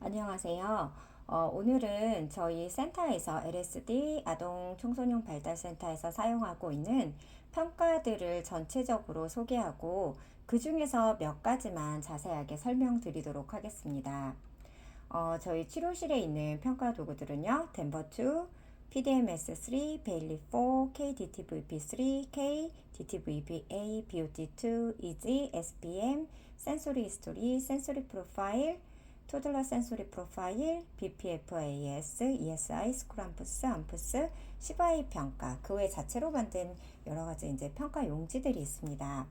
안녕하세요. 오늘은 저희 센터에서 LSD 아동 청소년 발달센터에서 사용하고 있는 평가들을 전체적으로 소개하고 그 중에서 몇 가지만 자세하게 설명드리도록 하겠습니다. 저희 치료실에 있는 평가 도구들은요, 덴버2, PDMS3, 베일리4, KDTVP3, KDTVPA, BOT2, EASY, SPM, 센소리 히스토리, 센소리 프로파일, 토들러 센소리 프로파일, BPFAS, ESI, 스크램프스, 암프스, 시바이 평가, 그 외 자체로 만든 여러 가지 이제 평가 용지들이 있습니다.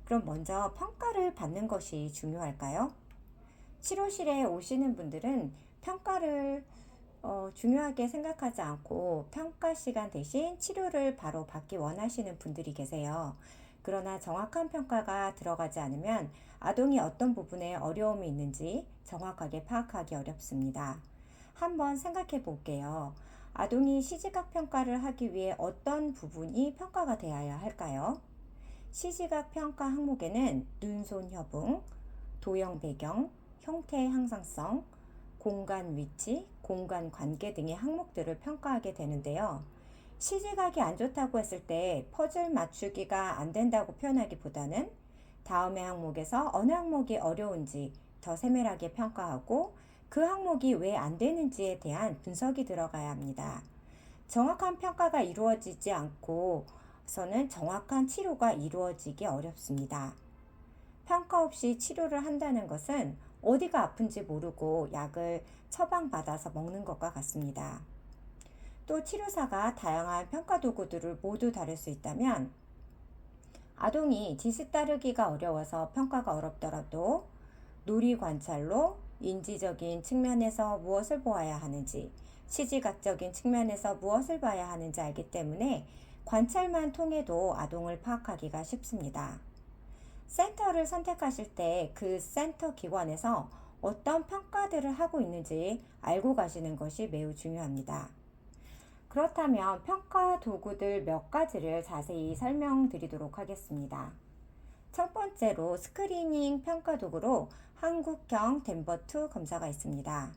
그럼 먼저 평가를 받는 것이 중요할까요? 치료실에 오시는 분들은 평가를 중요하게 생각하지 않고 평가 시간 대신 치료를 바로 받기 원하시는 분들이 계세요. 그러나 정확한 평가가 들어가지 않으면 아동이 어떤 부분에 어려움이 있는지 정확하게 파악하기 어렵습니다. 한번 생각해 볼게요. 아동이 시지각 평가를 하기 위해 어떤 부분이 평가가 되어야 할까요? 시지각 평가 항목에는 눈손 협응, 도형 배경, 형태의 항상성, 공간 위치, 공간 관계 등의 항목들을 평가하게 되는데요. 시지각이 안 좋다고 했을 때 퍼즐 맞추기가 안 된다고 표현하기보다는 다음의 항목에서 어느 항목이 어려운지 더 세밀하게 평가하고 그 항목이 왜 안 되는지에 대한 분석이 들어가야 합니다. 정확한 평가가 이루어지지 않고서는 정확한 치료가 이루어지기 어렵습니다. 평가 없이 치료를 한다는 것은 어디가 아픈지 모르고 약을 처방받아서 먹는 것과 같습니다. 또 치료사가 다양한 평가 도구들을 모두 다룰 수 있다면 아동이 지시 따르기가 어려워서 평가가 어렵더라도 놀이 관찰로 인지적인 측면에서 무엇을 보아야 하는지, 시지각적인 측면에서 무엇을 봐야 하는지 알기 때문에 관찰만 통해도 아동을 파악하기가 쉽습니다. 센터를 선택하실 때 그 센터 기관에서 어떤 평가들을 하고 있는지 알고 가시는 것이 매우 중요합니다. 그렇다면 평가 도구들 몇 가지를 자세히 설명드리도록 하겠습니다. 첫 번째로 스크리닝 평가 도구로 한국형 덴버2 검사가 있습니다.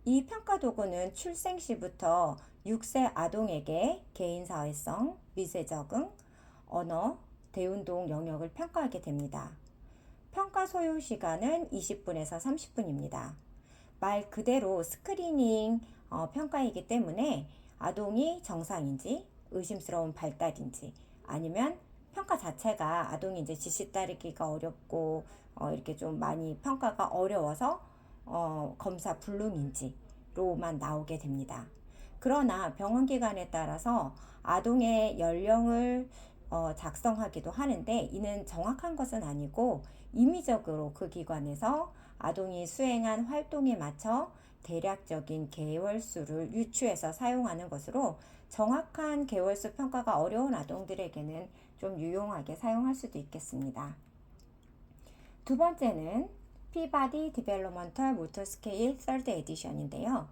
이 평가 도구는 출생 시부터 6세 아동에게 개인 사회성, 미세 적응, 언어, 대운동 영역을 평가하게 됩니다. 평가 소요 시간은 20분에서 30분입니다. 말 그대로 스크리닝 평가이기 때문에 아동이 정상인지 의심스러운 발달인지 아니면 평가 자체가 아동이 이제 지시 따르기가 어렵고 이렇게 좀 많이 평가가 어려워서 검사 불능인지로만 나오게 됩니다. 그러나 병원 기관에 따라서 아동의 연령을 작성하기도 하는데 이는 정확한 것은 아니고 임의적으로 그 기관에서 아동이 수행한 활동에 맞춰 대략적인 개월수를 유추해서 사용하는 것으로 정확한 개월수 평가가 어려운 아동들에게는 좀 유용하게 사용할 수도 있겠습니다. 두 번째는 Peabody Developmental Motor Scale Third Edition인데요.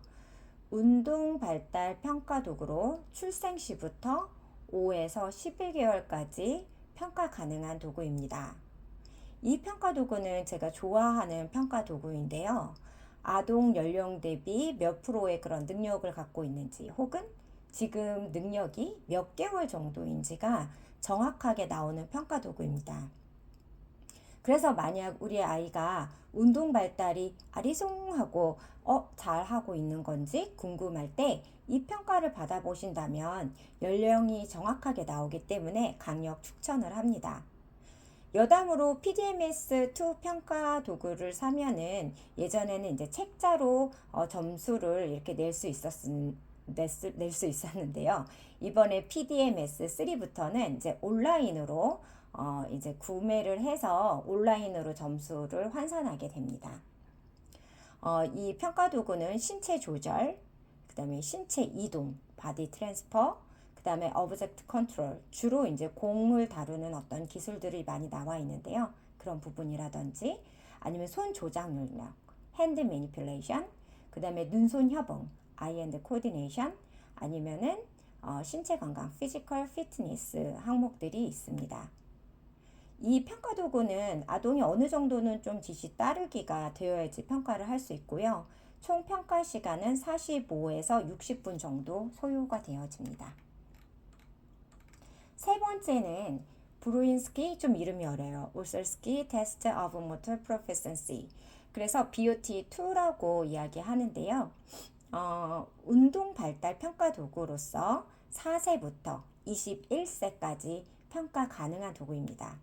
운동 발달 평가 도구로 출생 시부터 5에서 11개월까지 평가 가능한 도구입니다. 이 평가 도구는 제가 좋아하는 평가 도구인데요. 아동 연령 대비 몇 프로의 그런 능력을 갖고 있는지 혹은 지금 능력이 몇 개월 정도인지가 정확하게 나오는 평가 도구입니다. 그래서 만약 우리 아이가 운동 발달이 아리송하고 잘하고 있는 건지 궁금할 때 이 평가를 받아보신다면 연령이 정확하게 나오기 때문에 강력 추천을 합니다. 여담으로 PDMS2 평가 도구를 사면은 예전에는 이제 책자로 점수를 이렇게 낼 수 있었는데요. 이번에 PDMS3부터는 이제 온라인으로 이제 구매를 해서 온라인으로 점수를 환산하게 됩니다. 이 평가 도구는 신체 조절, 그 다음에 신체 이동, 바디 트랜스퍼, 그 다음에 오브젝트 컨트롤, 주로 이제 공을 다루는 어떤 기술들이 많이 나와 있는데요. 그런 부분이라든지 아니면 손 조작 능력, 핸드 매니플레이션, 그 다음에 눈손 협응, 아이 핸드 코디네이션, 아니면은 신체 건강, 피지컬 피트니스 항목들이 있습니다. 이 평가 도구는 아동이 어느 정도는 좀 지시 따르기가 되어야지 평가를 할 수 있고요. 총 평가 시간은 45에서 60분 정도 소요가 되어집니다. 세 번째는 브루인스키, 좀 이름이 어려요. 울설스키 테스트 오브 모터 프로피션시. 그래서 BOT2라고 이야기하는데요. 운동 발달 평가 도구로서 4세부터 21세까지 평가 가능한 도구입니다.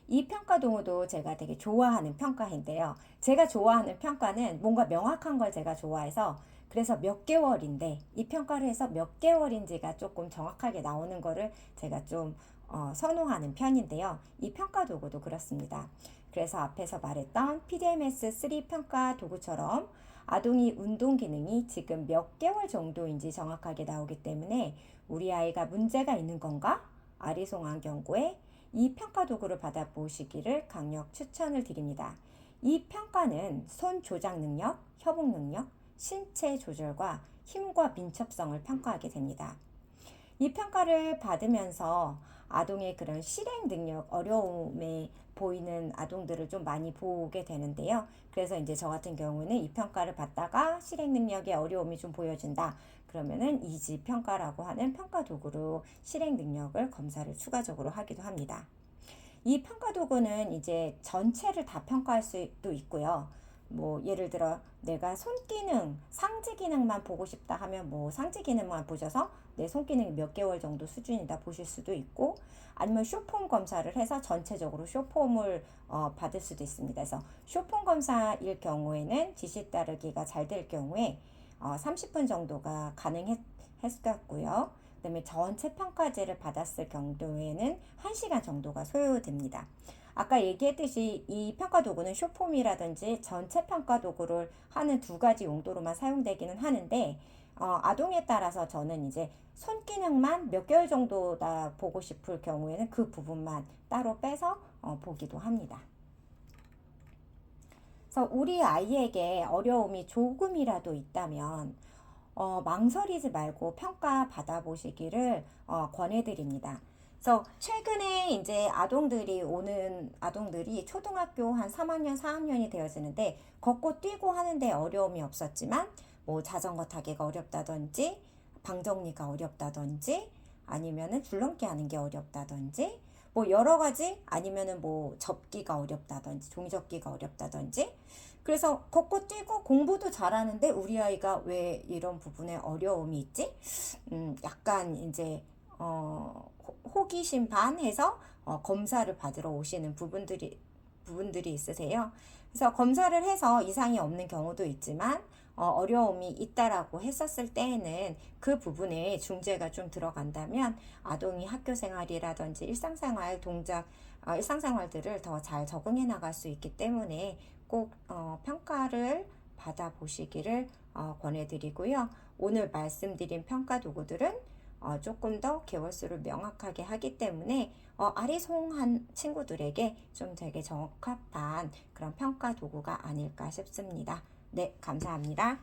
이 평가 도구도 제가 되게 좋아하는 평가인데요. 제가 좋아하는 평가는 뭔가 명확한 걸 제가 좋아해서 그래서 몇 개월인데 이 평가를 해서 몇 개월인지가 조금 정확하게 나오는 거를 제가 좀 선호하는 편인데요. 이 평가 도구도 그렇습니다. 그래서 앞에서 말했던 PDMS-3 평가 도구처럼 아동이 운동 기능이 지금 몇 개월 정도인지 정확하게 나오기 때문에 우리 아이가 문제가 있는 건가? 아리송한 경우에 이 평가 도구를 받아보시기를 강력 추천을 드립니다. 이 평가는 손 조작 능력, 협응 능력, 신체 조절과 힘과 민첩성을 평가하게 됩니다. 이 평가를 받으면서 아동의 그런 실행 능력, 어려움에 보이는 아동들을 좀 많이 보게 되는데요. 그래서 이제 저 같은 경우는 이 평가를 받다가 실행 능력에 어려움이 좀 보여진다. 그러면은 이지 평가라고 하는 평가 도구로 실행 능력을 검사를 추가적으로 하기도 합니다. 이 평가 도구는 이제 전체를 다 평가할 수도 있고요. 뭐 예를 들어 내가 손기능, 상지 기능만 보고 싶다 하면 뭐 상지 기능만 보셔서 내 손기능이 몇 개월 정도 수준이다 보실 수도 있고, 아니면 쇼폼 검사를 해서 전체적으로 쇼폼을 받을 수도 있습니다. 그래서 쇼폼 검사일 경우에는 지시 따르기가 잘 될 경우에 30분 정도가 가능했었고요. 그다음에 전체 평가제를 받았을 경우에는 1시간 정도가 소요됩니다. 아까 얘기했듯이 이 평가 도구는 쇼폼이라든지 전체 평가 도구를 하는 두 가지 용도로만 사용되기는 하는데, 아동에 따라서 저는 이제 손 기능만 몇 개월 정도다 보고 싶을 경우에는 그 부분만 따로 빼서 보기도 합니다. 그래서 우리 아이에게 어려움이 조금이라도 있다면 망설이지 말고 평가 받아보시기를 권해드립니다. 그래서 최근에 이제 오는 아동들이 초등학교 한 3학년, 4학년이 되어지는데 걷고 뛰고 하는데 어려움이 없었지만 뭐 자전거 타기가 어렵다든지 방 정리가 어렵다든지 아니면은 줄넘기 하는 게 어렵다든지 뭐 여러 가지, 아니면은 뭐 접기가 어렵다든지 종이접기가 어렵다든지, 그래서 걷고 뛰고 공부도 잘하는데 우리 아이가 왜 이런 부분에 어려움이 있지? 약간 이제 호기심 반해서 검사를 받으러 오시는 부분들이 있으세요. 그래서 검사를 해서 이상이 없는 경우도 있지만 어려움이 있다라고 했었을 때에는 그 부분에 중재가 좀 들어간다면 아동이 학교 생활이라든지 일상생활들을 더 잘 적응해 나갈 수 있기 때문에 꼭 평가를 받아보시기를 권해드리고요. 오늘 말씀드린 평가 도구들은 조금 더 개월수를 명확하게 하기 때문에 아리송한 친구들에게 좀 되게 적합한 그런 평가 도구가 아닐까 싶습니다. 네, 감사합니다.